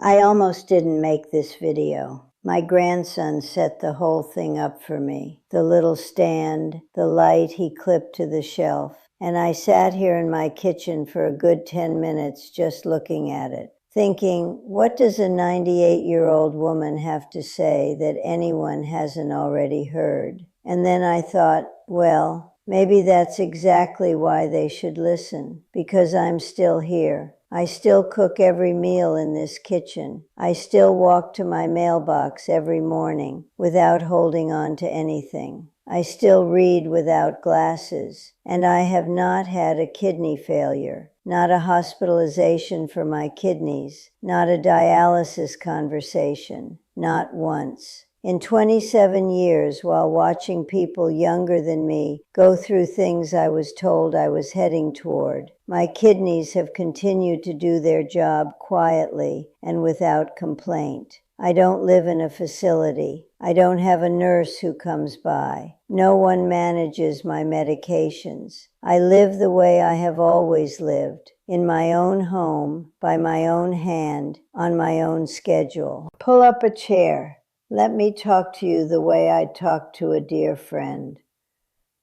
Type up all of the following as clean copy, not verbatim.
I almost didn't make this video. My grandson set the whole thing up for me. The little stand, the light he clipped to the shelf. And I sat here in my kitchen for a good 10 minutes just looking at it, thinking, what does a 98-year-old woman have to say that anyone hasn't already heard? And then I thought, well, maybe that's exactly why they should listen, because I'm still here. I still cook every meal in this kitchen. I still walk to my mailbox every morning without holding on to anything. I still read without glasses, and I have not had a kidney failure, not a hospitalization for my kidneys, not a dialysis conversation, not once. In 27 years, while watching people younger than me go through things I was told I was heading toward, my kidneys have continued to do their job quietly and without complaint. I don't live in a facility. I don't have a nurse who comes by. No one manages my medications. I live the way I have always lived, in my own home, by my own hand, on my own schedule. Pull up a chair. Let me talk to you the way I'd talk to a dear friend,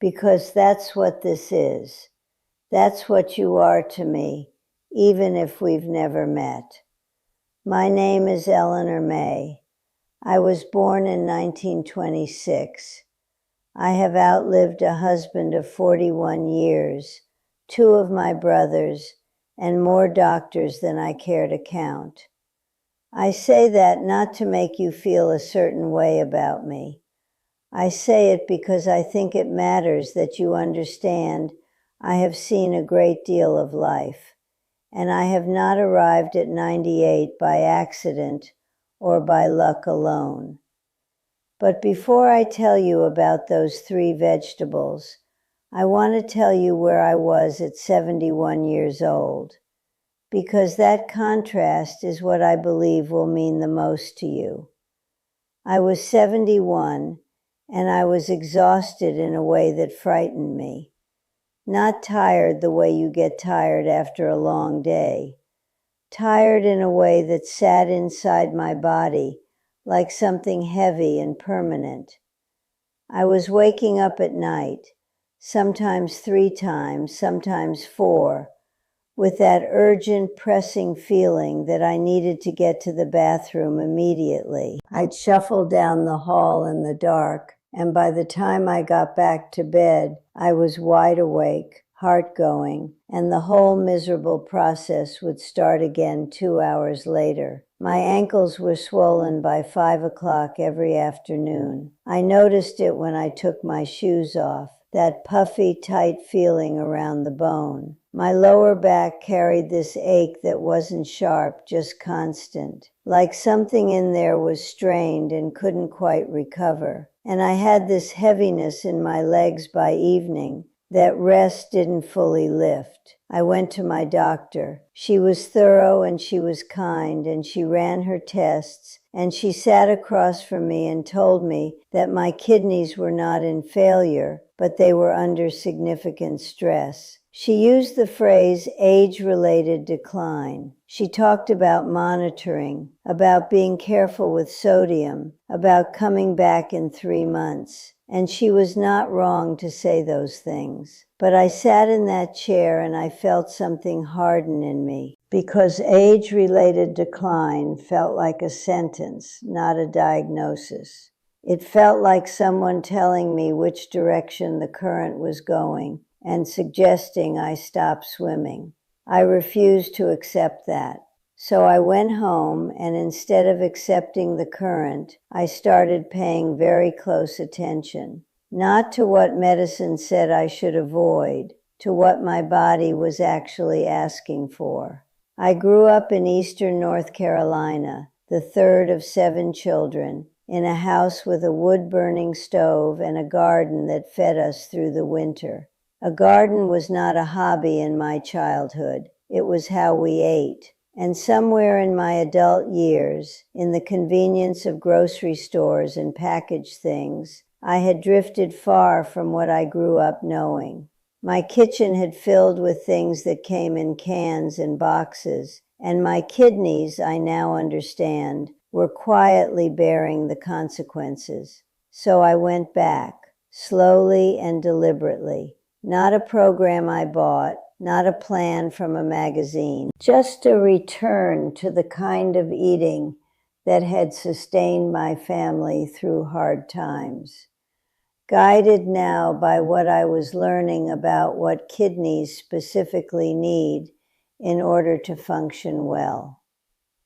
because that's what this is. That's what you are to me, even if we've never met. My name is Eleanor May. I was born in 1926. I have outlived a husband of 41 years, 2 of my brothers, and more doctors than I care to count. I say that not to make you feel a certain way about me. I say it because I think it matters that you understand I have seen a great deal of life, and I have not arrived at 98 by accident or by luck alone. But before I tell you about those 3 vegetables, I want to tell you where I was at 71 years old, because that contrast is what I believe will mean the most to you. I was 71, and I was exhausted in a way that frightened me. Not tired the way you get tired after a long day. Tired in a way that sat inside my body like something heavy and permanent. I was waking up at night, sometimes 3 times, sometimes 4, with that urgent, pressing feeling that I needed to get to the bathroom immediately. I'd shuffle down the hall in the dark, and by the time I got back to bed, I was wide awake, heart going, and the whole miserable process would start again 2 hours later. My ankles were swollen by 5 o'clock every afternoon. I noticed it when I took my shoes off, that puffy, tight feeling around the bone. My lower back carried this ache that wasn't sharp, just constant, like something in there was strained and couldn't quite recover. And I had this heaviness in my legs by evening that rest didn't fully lift. I went to my doctor. She was thorough and she was kind, and she ran her tests, and she sat across from me and told me that my kidneys were not in failure, but they were under significant stress. She used the phrase age-related decline. She talked about monitoring, about being careful with sodium, about coming back in 3 months. And she was not wrong to say those things. But I sat in that chair and I felt something harden in me, because age-related decline felt like a sentence, not a diagnosis. It felt like someone telling me which direction the current was going and suggesting I stop swimming. I refused to accept that. So I went home, and instead of accepting the current, I started paying very close attention, not to what medicine said I should avoid, to what my body was actually asking for. I grew up in eastern North Carolina, the 3rd of 7 children, in a house with a wood-burning stove and a garden that fed us through the winter. A garden was not a hobby in my childhood. It was how we ate. And somewhere in my adult years, in the convenience of grocery stores and packaged things, I had drifted far from what I grew up knowing. My kitchen had filled with things that came in cans and boxes, and my kidneys, I now understand, were quietly bearing the consequences. So I went back, slowly and deliberately. Not a program I bought, not a plan from a magazine, just a return to the kind of eating that had sustained my family through hard times. Guided now by what I was learning about what kidneys specifically need in order to function well.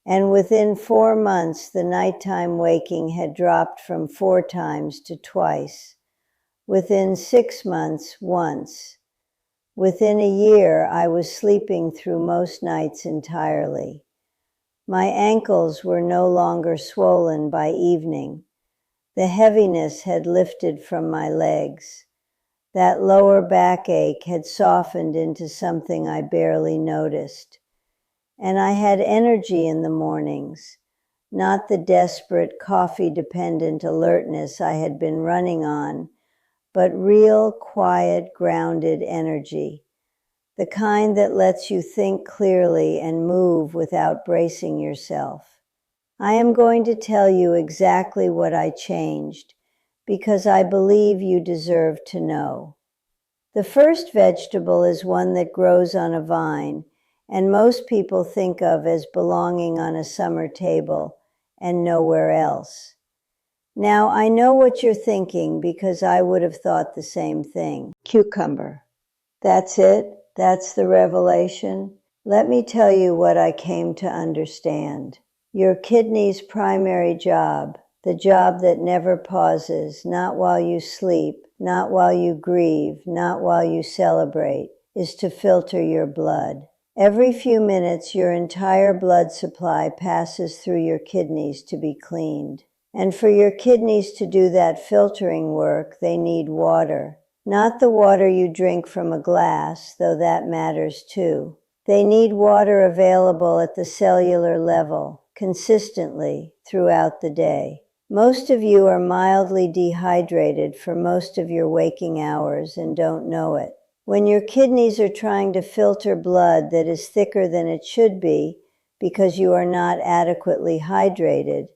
And within 4 months, the nighttime waking had dropped from 4 times to twice. Within 6 months, once. Within a year, I was sleeping through most nights entirely. My ankles were no longer swollen by evening. The heaviness had lifted from my legs. That lower backache had softened into something I barely noticed. And I had energy in the mornings, not the desperate coffee-dependent alertness I had been running on, but real, quiet, grounded energy, the kind that lets you think clearly and move without bracing yourself. I am going to tell you exactly what I changed, because I believe you deserve to know. The first vegetable is one that grows on a vine, and most people think of as belonging on a summer table and nowhere else. Now, I know what you're thinking because I would have thought the same thing. Cucumber. That's it? That's the revelation? Let me tell you what I came to understand. Your kidney's primary job, the job that never pauses, not while you sleep, not while you grieve, not while you celebrate, is to filter your blood. Every few minutes, your entire blood supply passes through your kidneys to be cleaned. And for your kidneys to do that filtering work, they need water. Not the water you drink from a glass, though that matters too. They need water available at the cellular level, consistently, throughout the day. Most of you are mildly dehydrated for most of your waking hours and don't know it. When your kidneys are trying to filter blood that is thicker than it should be because you are not adequately hydrated,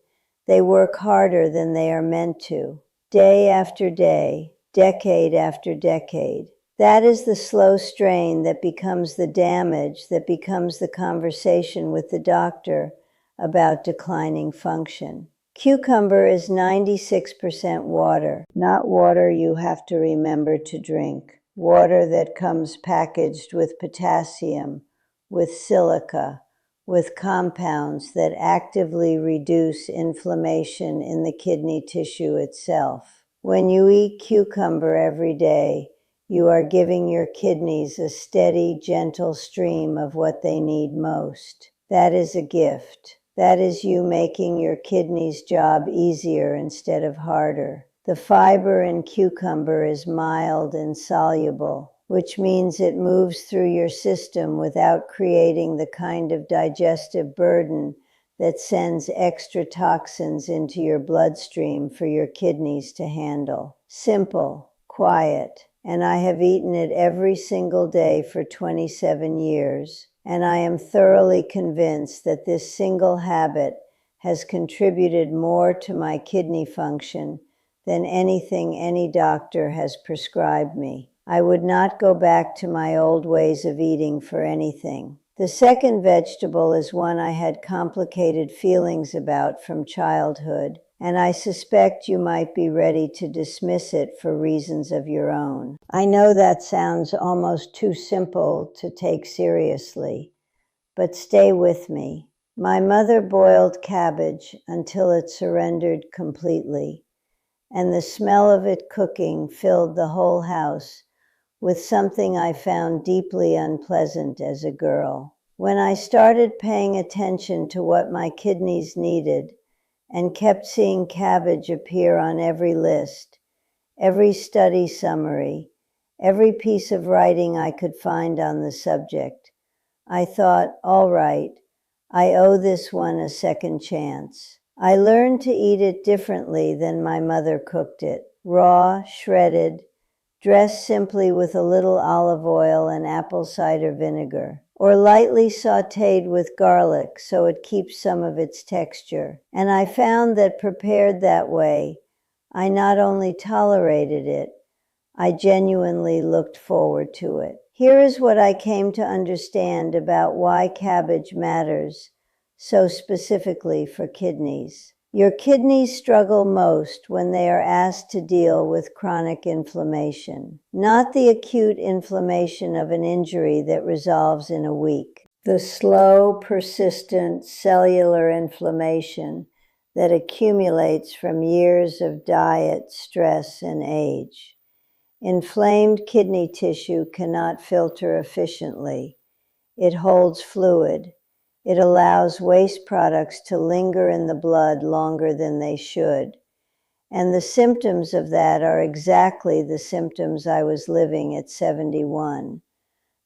they work harder than they are meant to, day after day, decade after decade. That is the slow strain that becomes the damage, that becomes the conversation with the doctor about declining function. Cucumber is 96% water, not water you have to remember to drink. Water that comes packaged with potassium, with silica, with compounds that actively reduce inflammation in the kidney tissue itself. When you eat cucumber every day, you are giving your kidneys a steady, gentle stream of what they need most. That is a gift. That is you making your kidneys' job easier instead of harder. The fiber in cucumber is mild and soluble, which means it moves through your system without creating the kind of digestive burden that sends extra toxins into your bloodstream for your kidneys to handle. Simple, quiet, and I have eaten it every single day for 27 years. And I am thoroughly convinced that this single habit has contributed more to my kidney function than anything any doctor has prescribed me. I would not go back to my old ways of eating for anything. The second vegetable is one I had complicated feelings about from childhood, and I suspect you might be ready to dismiss it for reasons of your own. I know that sounds almost too simple to take seriously, but stay with me. My mother boiled cabbage until it surrendered completely, and the smell of it cooking filled the whole house with something I found deeply unpleasant as a girl. When I started paying attention to what my kidneys needed and kept seeing cabbage appear on every list, every study summary, every piece of writing I could find on the subject, I thought, all right, I owe this one a second chance. I learned to eat it differently than my mother cooked it, raw, shredded, dressed simply with a little olive oil and apple cider vinegar. or lightly sautéed with garlic so it keeps some of its texture. And I found that prepared that way, I not only tolerated it, I genuinely looked forward to it. Here is what I came to understand about why cabbage matters so specifically for kidneys. Your kidneys struggle most when they are asked to deal with chronic inflammation, not the acute inflammation of an injury that resolves in a week. The slow, persistent cellular inflammation that accumulates from years of diet, stress, and age. Inflamed kidney tissue cannot filter efficiently. It holds fluid. It allows waste products to linger in the blood longer than they should. And the symptoms of that are exactly the symptoms I was living at 71.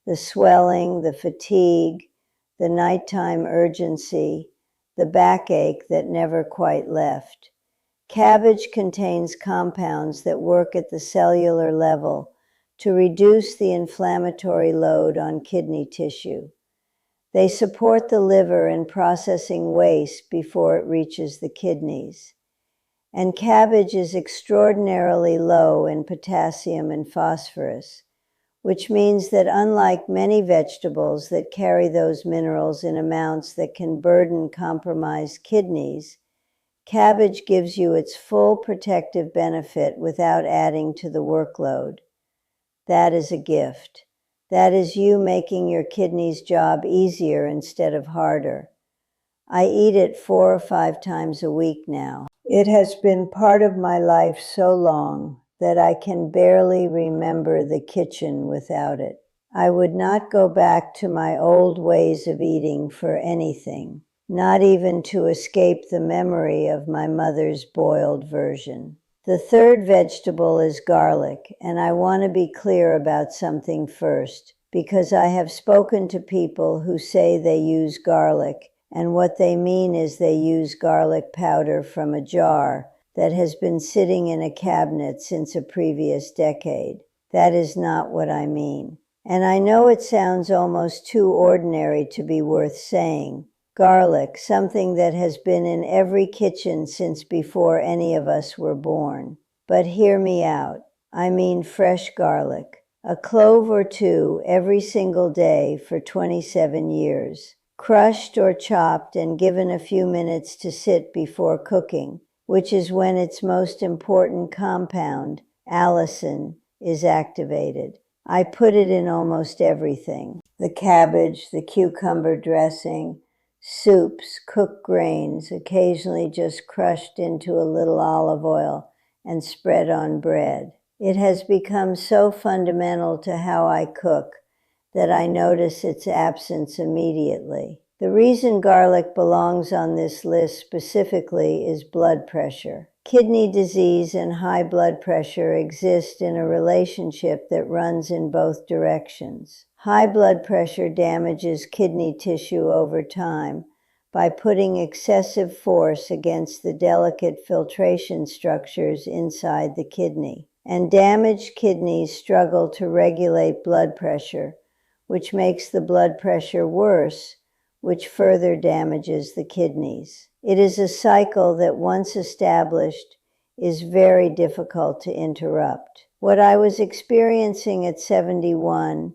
The swelling, the fatigue, the nighttime urgency, the backache that never quite left. Cabbage contains compounds that work at the cellular level to reduce the inflammatory load on kidney tissue. They support the liver in processing waste before it reaches the kidneys. And cabbage is extraordinarily low in potassium and phosphorus, which means that unlike many vegetables that carry those minerals in amounts that can burden compromised kidneys, cabbage gives you its full protective benefit without adding to the workload. That is a gift. That is you making your kidney's job easier instead of harder. I eat it 4 or 5 times a week now. It has been part of my life so long that I can barely remember the kitchen without it. I would not go back to my old ways of eating for anything, not even to escape the memory of my mother's boiled version. The third vegetable is garlic, and I want to be clear about something first, because I have spoken to people who say they use garlic, and what they mean is they use garlic powder from a jar that has been sitting in a cabinet since a previous decade. That is not what I mean. And I know it sounds almost too ordinary to be worth saying. Garlic, something that has been in every kitchen since before any of us were born. But hear me out. I mean fresh garlic. A clove or two every single day for 27 years. Crushed or chopped and given a few minutes to sit before cooking, which is when its most important compound, allicin, is activated. I put it in almost everything. The cabbage, the cucumber dressing, soups, cooked grains, occasionally just crushed into a little olive oil and spread on bread. It has become so fundamental to how I cook that I notice its absence immediately. The reason garlic belongs on this list specifically is blood pressure. Kidney disease and high blood pressure exist in a relationship that runs in both directions. High blood pressure damages kidney tissue over time by putting excessive force against the delicate filtration structures inside the kidney. And damaged kidneys struggle to regulate blood pressure, which makes the blood pressure worse, which further damages the kidneys. It is a cycle that, once established, is very difficult to interrupt. What I was experiencing at 71,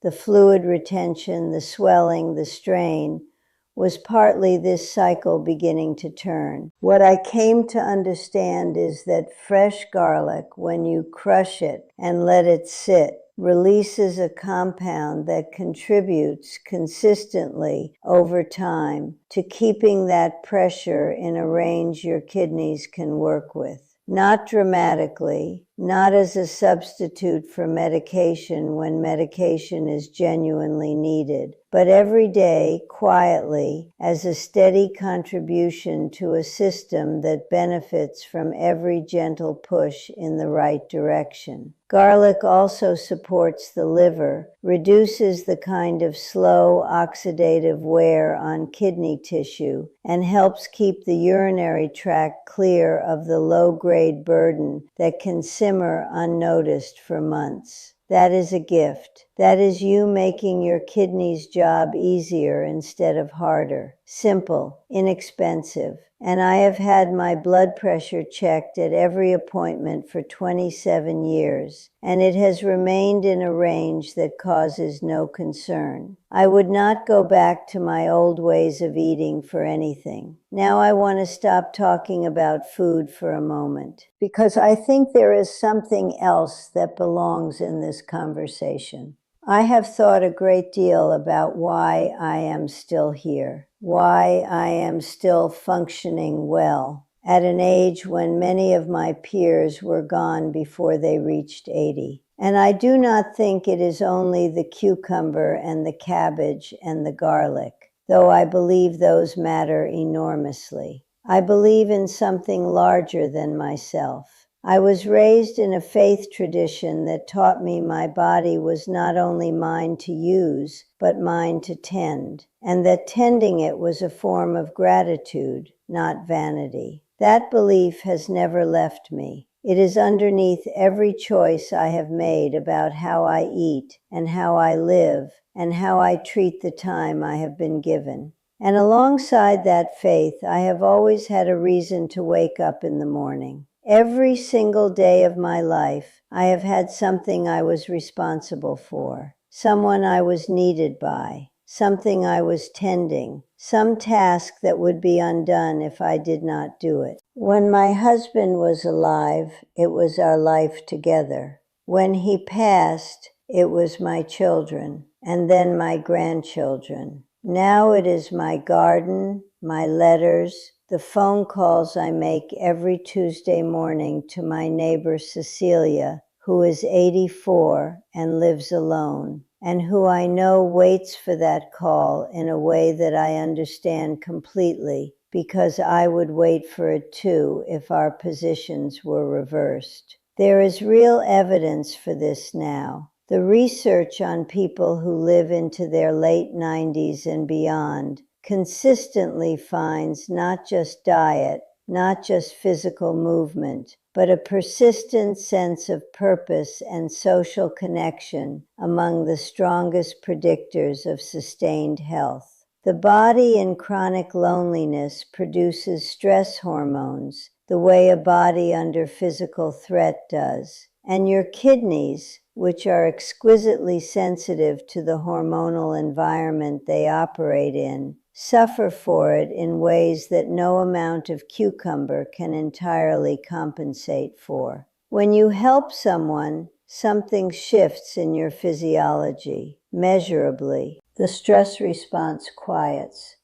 the fluid retention, the swelling, the strain, was partly this cycle beginning to turn. What I came to understand is that fresh garlic, when you crush it and let it sit, releases a compound that contributes consistently over time to keeping that pressure in a range your kidneys can work with. Not dramatically, not as a substitute for medication when medication is genuinely needed, but every day, quietly, as a steady contribution to a system that benefits from every gentle push in the right direction. Garlic also supports the liver, reduces the kind of slow oxidative wear on kidney tissue, and helps keep the urinary tract clear of the low-grade burden that can simmer unnoticed for months. That is a gift. That is you making your kidney's job easier instead of harder. Simple, inexpensive. And I have had my blood pressure checked at every appointment for 27 years, and it has remained in a range that causes no concern. I would not go back to my old ways of eating for anything. Now I want to stop talking about food for a moment, because I think there is something else that belongs in this conversation. I have thought a great deal about why I am still here, why I am still functioning well at an age when many of my peers were gone before they reached 80. And I do not think it is only the cucumber and the cabbage and the garlic, though I believe those matter enormously. I believe in something larger than myself. I was raised in a faith tradition that taught me my body was not only mine to use, but mine to tend, and that tending it was a form of gratitude, not vanity. That belief has never left me. It is underneath every choice I have made about how I eat and how I live and how I treat the time I have been given. And alongside that faith, I have always had a reason to wake up in the morning. Every single day of my life, I have had something I was responsible for, someone I was needed by, something I was tending, some task that would be undone if I did not do it. When my husband was alive, it was our life together. When he passed, it was my children, and then my grandchildren. Now it is my garden, my letters, the phone calls I make every Tuesday morning to my neighbor Cecilia, who is 84 and lives alone, and who I know waits for that call in a way that I understand completely, because I would wait for it too if our positions were reversed. There is real evidence for this now. The research on people who live into their late 90s and beyond consistently finds not just diet, not just physical movement, but a persistent sense of purpose and social connection among the strongest predictors of sustained health. The body in chronic loneliness produces stress hormones the way a body under physical threat does, and your kidneys, which are exquisitely sensitive to the hormonal environment they operate in, suffer for it in ways that no amount of cucumber can entirely compensate for. When you help someone, something shifts in your physiology, measurably. The stress response quiets.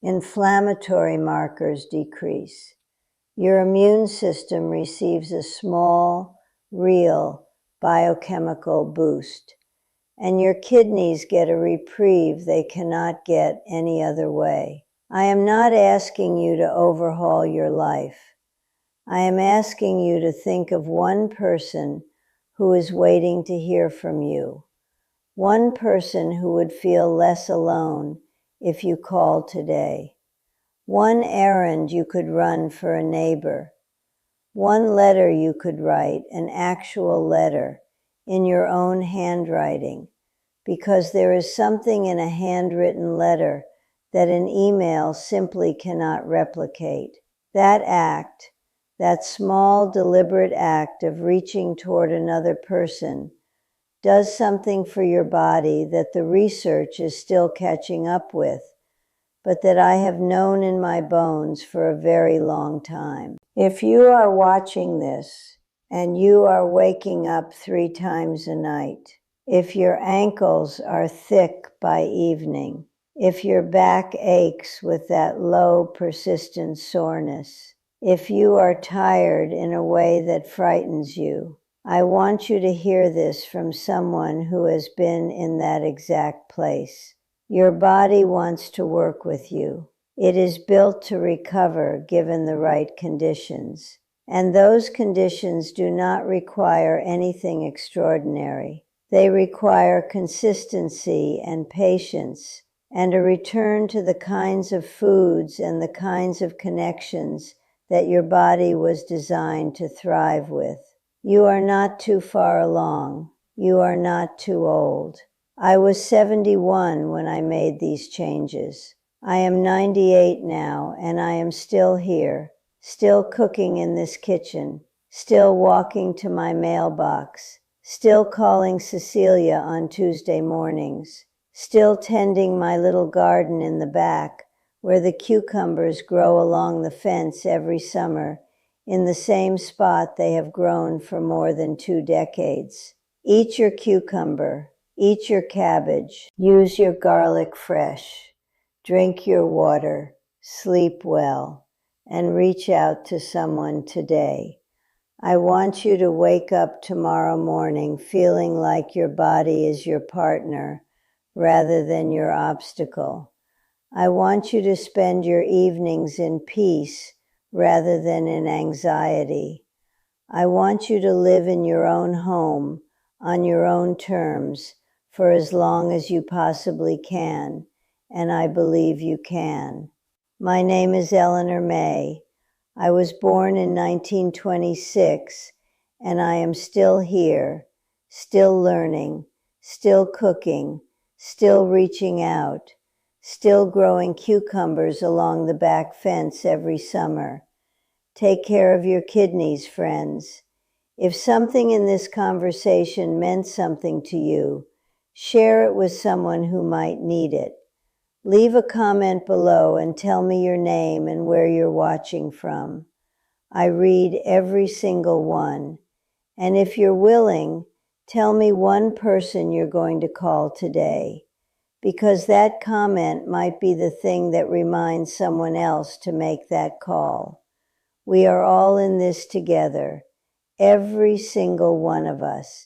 Inflammatory markers decrease. Your immune system receives a small, real biochemical boost, and your kidneys get a reprieve they cannot get any other way. I am not asking you to overhaul your life. I am asking you to think of one person who is waiting to hear from you, one person who would feel less alone if you called today, one errand you could run for a neighbor, one letter you could write, an actual letter, in your own handwriting, because there is something in a handwritten letter that an email simply cannot replicate. That act, that small, deliberate act of reaching toward another person, does something for your body that the research is still catching up with, but that I have known in my bones for a very long time. If you are watching this and you are waking up 3 times a night, if your ankles are thick by evening, if your back aches with that low, persistent soreness, if you are tired in a way that frightens you, I want you to hear this from someone who has been in that exact place. Your body wants to work with you. It is built to recover given the right conditions. And those conditions do not require anything extraordinary. They require consistency and patience and a return to the kinds of foods and the kinds of connections that your body was designed to thrive with. You are not too far along. You are not too old. I was 71 when I made these changes. I am 98 now, and I am still here, still cooking in this kitchen, still walking to my mailbox, still calling Cecilia on Tuesday mornings, still tending my little garden in the back, where the cucumbers grow along the fence every summer, in the same spot they have grown for more than 2 decades. Eat your cucumber, eat your cabbage, use your garlic fresh, drink your water, sleep well, and reach out to someone today. I want you to wake up tomorrow morning feeling like your body is your partner rather than your obstacle. I want you to spend your evenings in peace rather than in anxiety. I want you to live in your own home, on your own terms, for as long as you possibly can, and I believe you can. My name is Eleanor May. I was born in 1926, and I am still here, still learning, still cooking, still reaching out, still growing cucumbers along the back fence every summer. Take care of your kidneys, friends. If something in this conversation meant something to you, share it with someone who might need it. Leave a comment below and tell me your name and where you're watching from. I read every single one. And if you're willing, tell me one person you're going to call today, because that comment might be the thing that reminds someone else to make that call. We are all in this together, every single one of us.